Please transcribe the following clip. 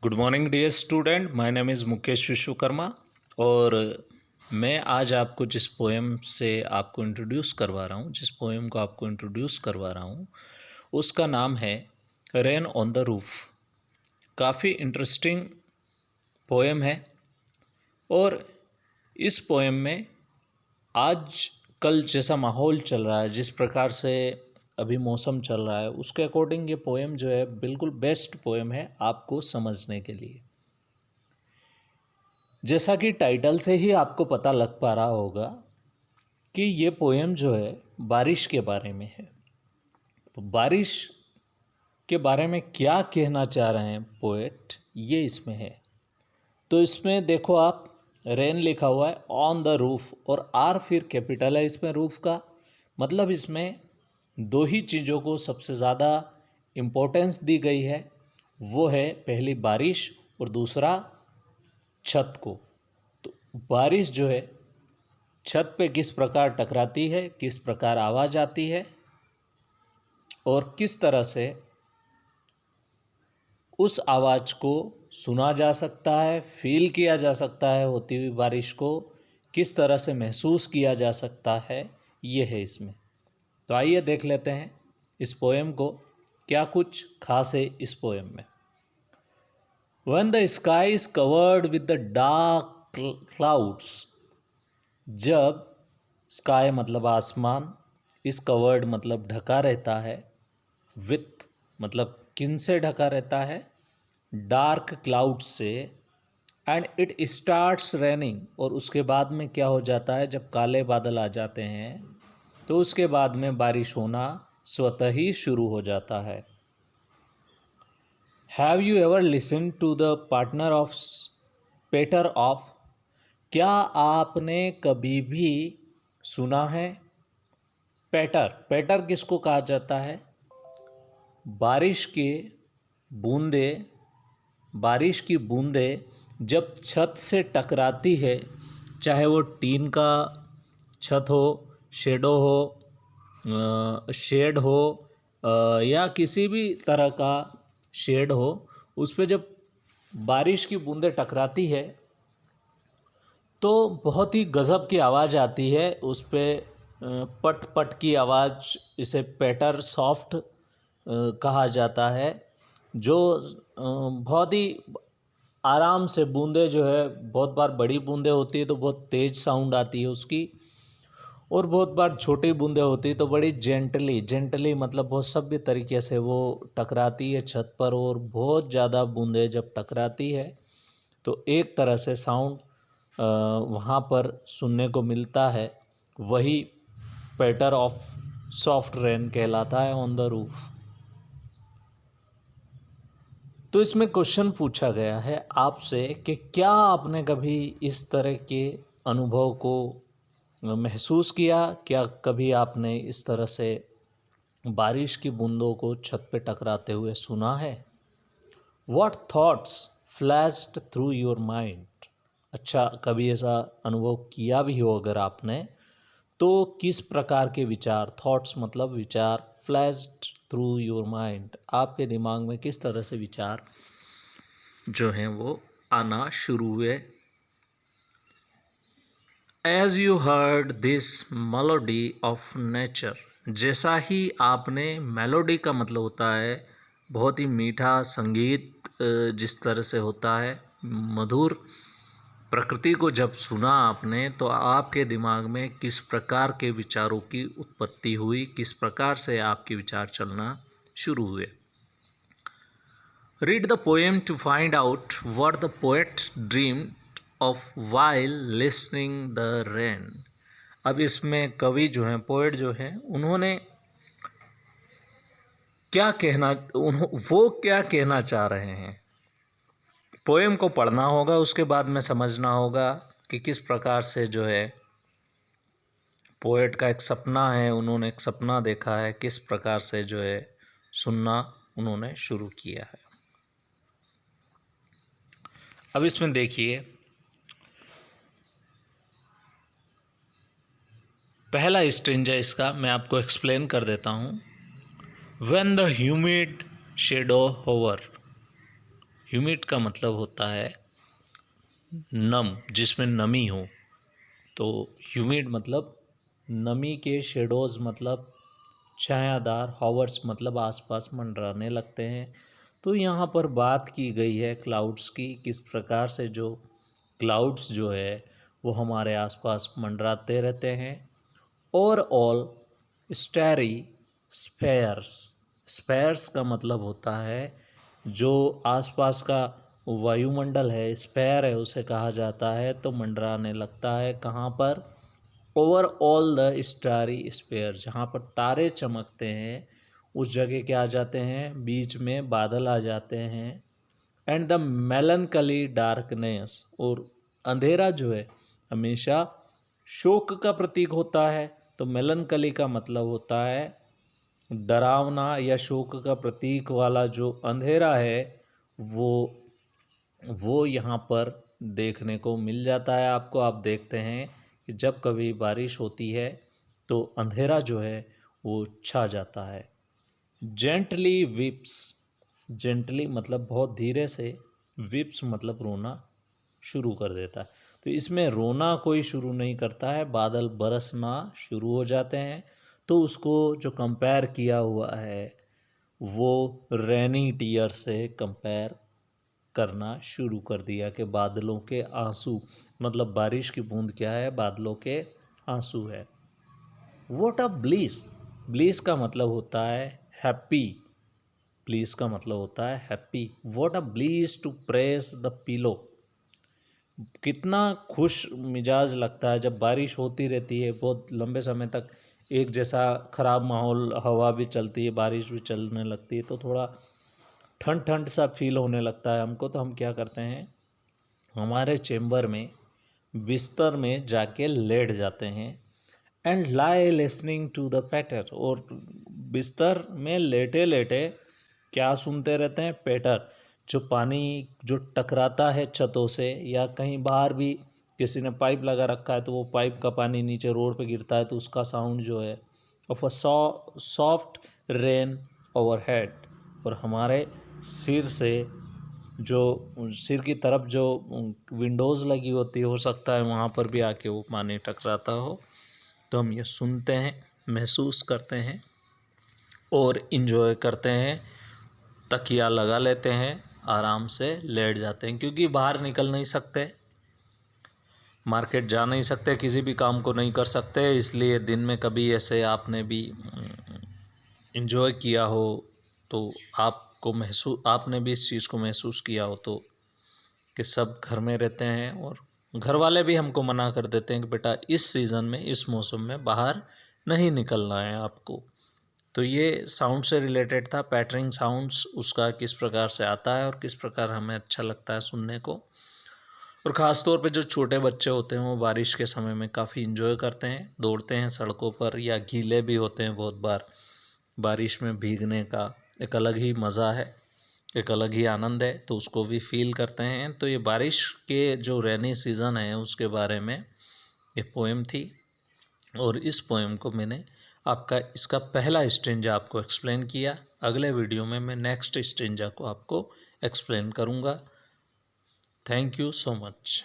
Good morning dear student, my name is Mukesh Vishwakarma और मैं आज आपको जिस पोएम से आपको इंट्रोड्यूस करवा रहा हूँ, जिस पोएम को आपको इंट्रोड्यूस करवा रहा हूँ, उसका नाम है रेन ऑन द रूफ। काफ़ी इंटरेस्टिंग पोएम है और इस पोएम में आज कल जैसा माहौल चल रहा है, जिस प्रकार से अभी मौसम चल रहा है, उसके अकॉर्डिंग ये पोएम जो है बिल्कुल बेस्ट पोएम है आपको समझने के लिए। जैसा कि टाइटल से ही आपको पता लग पा रहा होगा कि ये पोएम जो है बारिश के बारे में है। तो बारिश के बारे में क्या कहना चाह रहे हैं पोएट, ये इसमें है। तो इसमें देखो आप, रेन लिखा हुआ है ऑन द रूफ और आर फिर कैपिटल है इसमें रूफ का। मतलब इसमें दो ही चीज़ों को सबसे ज़्यादा इम्पोर्टेंस दी गई है, वो है पहली बारिश और दूसरा छत को। तो बारिश जो है छत पे किस प्रकार टकराती है, किस प्रकार आवाज़ आती है और किस तरह से उस आवाज़ को सुना जा सकता है, फील किया जा सकता है, होती हुई बारिश को किस तरह से महसूस किया जा सकता है, ये है इसमें। तो आइए देख लेते हैं इस पोएम को, क्या कुछ खास है इस पोएम में। When the sky is covered with the dark clouds, जब स्काई मतलब आसमान, इस कवर्ड मतलब ढका रहता है, विथ मतलब किन से ढका रहता है, डार्क क्लाउड से, एंड इट स्टार्ट्स रेनिंग, और उसके बाद में क्या हो जाता है, जब काले बादल आ जाते हैं तो उसके बाद में बारिश होना स्वतः ही शुरू हो जाता है। Have you ever listen to the partner of patter of, क्या आपने कभी भी सुना है पैटर। पैटर किसको कहा जाता है, बारिश के बूंदे, बारिश की बूंदे जब छत से टकराती है, चाहे वो टीन का छत हो, शेड हो या किसी भी तरह का शेड हो, उस पर जब बारिश की बूंदें टकराती है तो बहुत ही गज़ब की आवाज़ आती है। उस पर पट पट की आवाज़, इसे पैटर सॉफ्ट कहा जाता है, जो बहुत ही आराम से बूंदें जो है, बहुत बार बड़ी बूंदें होती है तो बहुत तेज़ साउंड आती है उसकी, और बहुत बार छोटी बूंदें होती है तो बड़ी जेंटली मतलब बहुत सभ्य तरीके से वो टकराती है छत पर। और बहुत ज़्यादा बूंदें जब टकराती है तो एक तरह से साउंड वहाँ पर सुनने को मिलता है, वही पैटर ऑफ सॉफ्ट रेन कहलाता है ऑन द रूफ। तो इसमें क्वेश्चन पूछा गया है आपसे कि क्या आपने कभी इस तरह के अनुभव को महसूस किया, क्या कभी आपने इस तरह से बारिश की बूंदों को छत पे टकराते हुए सुना है। What thoughts flashed through your mind? अच्छा, कभी ऐसा अनुभव किया भी हो अगर आपने, तो किस प्रकार के विचार, थॉट्स मतलब विचार, फ्लैश्ड थ्रू योर माइंड, आपके दिमाग में किस तरह से विचार जो हैं वो आना शुरू हुए। As you heard this melody of nature, जैसा ही आपने, मेलोडी का मतलब होता है बहुत ही मीठा संगीत, जिस तरह से होता है मधुर, प्रकृति को जब सुना आपने तो आपके दिमाग में किस प्रकार के विचारों की उत्पत्ति हुई, किस प्रकार से आपके विचार चलना शुरू हुए। Read the poem to find out what the poet dreamed of while listening the rain. अब इसमें कवि जो हैं, पोएट जो हैं, उन्होंने क्या कहना, वो क्या कहना चाह रहे हैं, पोएम को पढ़ना होगा, उसके बाद में समझना होगा कि किस प्रकार से जो है पोएट का एक सपना है, उन्होंने एक सपना देखा है, किस प्रकार से जो है सुनना उन्होंने शुरू किया है। अब इसमें देखिए, पहला स्ट्रेंज है इसका, मैं आपको एक्सप्लेन कर देता हूँ। When the humid shadow hover, humid का मतलब होता है नम, जिसमें नमी हो। तो ह्यूमिड मतलब नमी के शेडोज़ मतलब छायादार, हॉवर्स मतलब आसपास मंडराने लगते हैं। तो यहाँ पर बात की गई है क्लाउड्स की, किस प्रकार से जो क्लाउड्स जो है वो हमारे आसपास मंडराते रहते हैं। और ऑल स्टैरी स्पेयर्स, स्पेयर्स का मतलब होता है जो आसपास का वायुमंडल है, स्पेयर है उसे कहा जाता है। तो मंडराने लगता है कहाँ पर? Over all the starry sphere, जहाँ पर तारे चमकते हैं उस जगह क्या आ जाते हैं? बीच में बादल आ जाते हैं। एंड द मेलनकली डार्कनेस, और अंधेरा जो है हमेशा शोक का प्रतीक होता है। तो मेलनकली का मतलब होता है डरावना या शोक का प्रतीक वाला जो अंधेरा है वो यहाँ पर देखने को मिल जाता है आपको। आप देखते हैं कि जब कभी बारिश होती है तो अंधेरा जो है वो छा जाता है। जेंटली विप्स, जेंटली मतलब बहुत धीरे से, विप्स मतलब रोना शुरू कर देता है। तो इसमें रोना कोई शुरू नहीं करता है, बादल बरसना शुरू हो जाते हैं। तो उसको जो कंपेयर किया हुआ है वो रेनी टीयर से कंपेयर करना शुरू कर दिया कि बादलों के आंसू, मतलब बारिश की बूंद क्या है? बादलों के आंसू है। वॉट अ ब्लीस, ब्लीस का मतलब होता है हैप्पी, ब्लीस का मतलब होता है happy. What a bliss to press the pillow, कितना खुश मिजाज लगता है जब बारिश होती रहती है बहुत लंबे समय तक, एक जैसा ख़राब माहौल, हवा भी चलती है, बारिश भी चलने लगती है, तो थोड़ा ठंड ठंड सा फील होने लगता है हमको। तो हम क्या करते हैं, हमारे चेम्बर में बिस्तर में जाके लेट जाते हैं। And lie listening to the patter, और बिस्तर में लेटे लेटे क्या सुनते रहते हैं? पैटर, जो पानी जो टकराता है छतों से, या कहीं बाहर भी किसी ने पाइप लगा रखा है तो वो पाइप का पानी नीचे रोड पे गिरता है तो उसका साउंड जो है, of a soft rain over head, और हमारे सिर से जो सिर की तरफ जो विंडोज़ लगी होती है, हो सकता है वहाँ पर भी आके वो पानी टकराता हो। तो हम ये सुनते हैं, महसूस करते हैं और इन्जॉय करते हैं। तकिया लगा लेते हैं, आराम से लेट जाते हैं, क्योंकि बाहर निकल नहीं सकते, मार्केट जा नहीं सकते, किसी भी काम को नहीं कर सकते। इसलिए दिन में कभी ऐसे आपने भी इन्जॉय किया हो तो आपको महसूस, आपने भी इस चीज़ को महसूस किया हो तो, कि सब घर में रहते हैं और घर वाले भी हमको मना कर देते हैं कि बेटा इस सीज़न में, इस मौसम में बाहर नहीं निकलना है आपको। तो ये साउंड से रिलेटेड था, पैटरिंग साउंड्स उसका किस प्रकार से आता है और किस प्रकार हमें अच्छा लगता है सुनने को। और ख़ास तौर पे जो छोटे बच्चे होते हैं वो बारिश के समय में काफ़ी इन्जॉय करते हैं, दौड़ते हैं सड़कों पर, या गीले भी होते हैं बहुत बार। बारिश में भीगने का एक अलग ही मज़ा है, एक अलग ही आनंद है, तो उसको भी फील करते हैं। तो ये बारिश के जो रेनी सीज़न है उसके बारे में ये पोएम थी, और इस पोएम को मैंने आपका इसका पहला स्टेंजा आपको एक्सप्लेन किया। अगले वीडियो में मैं नेक्स्ट स्टेंजा को आपको एक्सप्लेन करूँगा। Thank you so much.